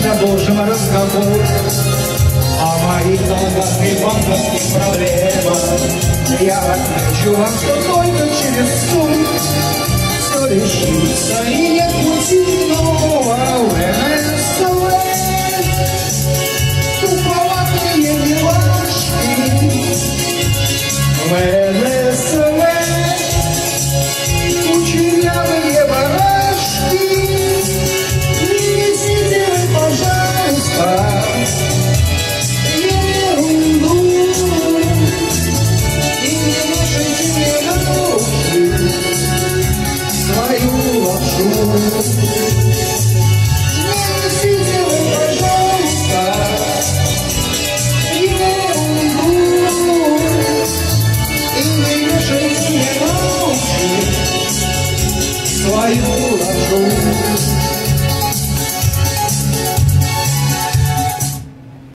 продолжим разговор о моих долгах и банковских проблемах. Я отвечу вам, что только через суд все решится и нет пути нового. Туповатые милашки в НСВ, кучерявые барашки, не несите вы, пожалуйста, ерунду и не вешайте мне на уши свою лапшу. Свою лапшу.